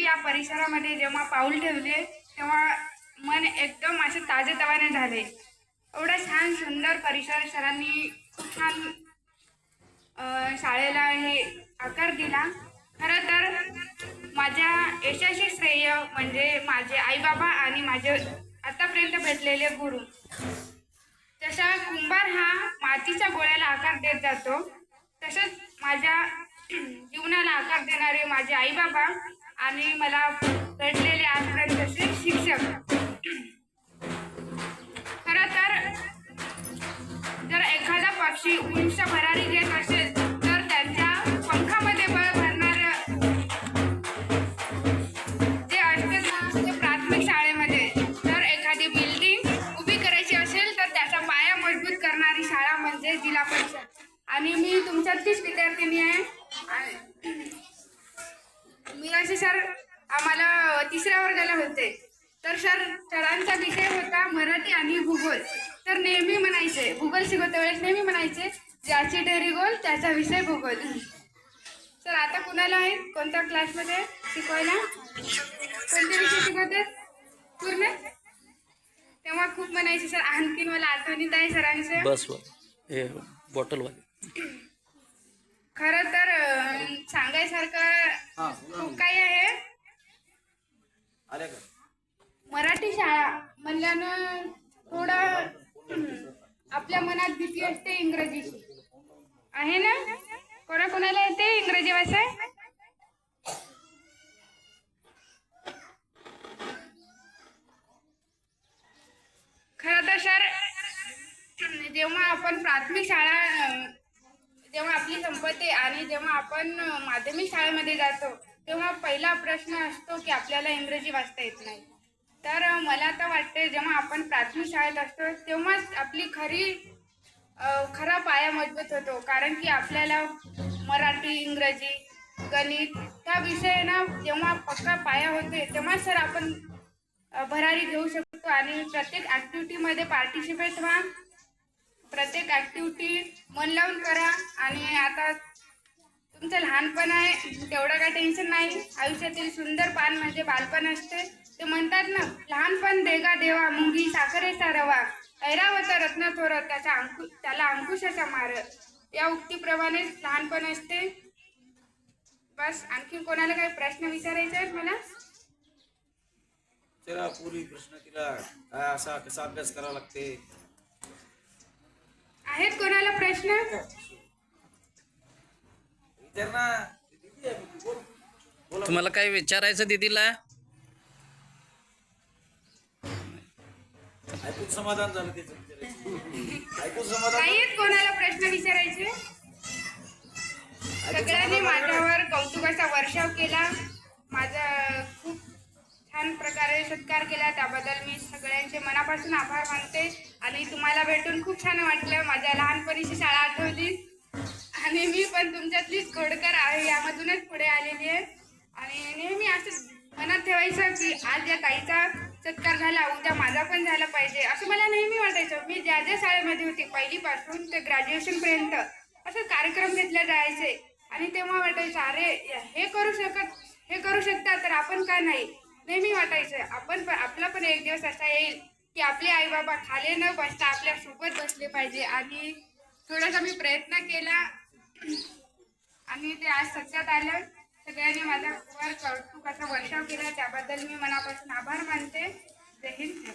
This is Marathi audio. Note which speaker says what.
Speaker 1: या परिसरामध्ये जेव्हा पाऊल ठेवले तेव्हा मन एकदम असे ताजेतवाने झाले. एवढा छान सुंदर परिसर सरांनी खूप छान शाळेला हे आकार दिला. खरं तर माझ्या यशाचे श्रेय म्हणजे माझे आईबाबा आणि माझे आतापर्यंत भेटलेले गुरु. जसा कुंभार हा मातीच्या गोळ्याला आकार देत जातो तसंच माझ्या जीवनाला आकार देणारे माझे आईबाबा आणि मला भेटलेले आजपर्यंतचे शिक्षक. खरं तर जर एखादा पक्षी उंच भरारी घेत असेल तर त्यांच्या पंखामध्ये बळ भरणारे जे असते ना ते प्राथमिक शाळेमध्ये. जर एखादी बिल्डिंग उभी करायची असेल तर त्याचा पाया मजबूत करणारी शाळा म्हणजे जिल्हा परिषद. आणि मी तुमच्यातलीच विद्यार्थिनी आहे. मी असे सर आम्हाला 3ऱ्या वर्गाला होते तर सरांचा विषय होता मराठी आणि भूगोल. तर नेहमी म्हणायचे भूगोल शिकवते वेळेस नेहमी म्हणायचे ज्याची डेअरी गोल त्याचा विषय भूगोल. सर आता कुणाला आहे कोणत्या क्लासमध्ये शिकवायला कोणते विषय शिकवतात पूर्ण? तेव्हा खूप म्हणायचे सर. आणखीन मला आठवणीत आहे सरांचं
Speaker 2: बस हे बॉटलवाले.
Speaker 1: खरं तर सांगायसारखं खूप काही आहे. मराठी शाळा म्हणल्यानं थोडं आपल्या मनात भीती असते इंग्रजीची आहे ना. कोणाकोणाला येते इंग्रजी भाषा? खरं तर सर जेव्हा आपण प्राथमिक शाळा जेव्हा आपली संपत्ती आणि जेव्हा आपण माध्यमिक शाळेमध्ये जातो तेव्हा पहिला प्रश्न असतो की आपल्याला इंग्रजी वाचता येत नाही. तर मला तर वाटते जेव्हा आपण प्राथमिक शाळेत असतो तेव्हाच आपली खरा पाया मजबूत होतो. कारण की आपल्याला मराठी इंग्रजी गणित ह्या विषयांना जेव्हा पक्का पाया होते तेव्हा सर आपण भरारी घेऊ शकतो आणि प्रत्येक ॲक्टिव्हिटीमध्ये पार्टिसिपेट व्हा. प्रत्येक ॲक्टिव्हिटी मन लावून करा. आणि आता तुमचं लहानपण आहे तेवढं काय टेन्शन नाही. आयुष्यातील सुंदर पान म्हणजे बालपण असते. ते म्हणतात ना लहानपण देगा देवा मुंगी साखरेचा रवा ऐरावत रत्न थोर त्याला अंकुशाचा मार. या उक्तीप्रमाणे लहानपण असते. बस. आणखी कोणाला काही प्रश्न विचारायचे आहेत मला?
Speaker 3: चला पूर्वी प्रश्न केला काय असा कसा अभ्यास करावा लागते
Speaker 1: आहेत कोणाला प्रश्न?
Speaker 2: तुम्हाला काय विचारायचं दीदीला?
Speaker 3: ऐकून समाधान झालं त्याचं विचारायचं. ऐकून समाधान
Speaker 1: आहेत कोणाला प्रश्न विचारायचे? सगळ्यांनी माझ्यावर कौतुकाचा वर्षाव केला. माझा खूप छान प्रकारे सत्कार केला त्याबद्दल मी सगळ्यांचे मनापासून आभार मानते. आणि तुम्हाला भेटून खूप छान वाटलं. माझ्या लहानपणीची शाळा आठवली आणि मी पण तुमच्यातलीच खोडकर आहे यामधूनच पुढे आलेली आहे. आणि नेहमी असं मनात ठेवायचं की आज या ताईचा सत्कार झाला उद्या माझा पण झाला पाहिजे असं मला नेहमी वाटायचं. मी ज्या ज्या शाळेमध्ये होती पहिलीपासून ते ग्रॅज्युएशनपर्यंत असं कार्यक्रम घेतले जायचे आणि तेव्हा वाटायचं अरे हे करू शकता तर आपण का नाही. नेहमी वाटायचं आपला पण एक दिवस असा येईल की आपले आईबाबा खाली न बसता आपल्या सोबत बसले पाहिजे. आणि थोडासा मी प्रयत्न केला आणि ते आज सत्यात आलं. सगळ्यांनी माझ्यावर कौतुकाचा वर्षाव केला त्याबद्दल मी मनापासून आभार मानते. जय हिंद.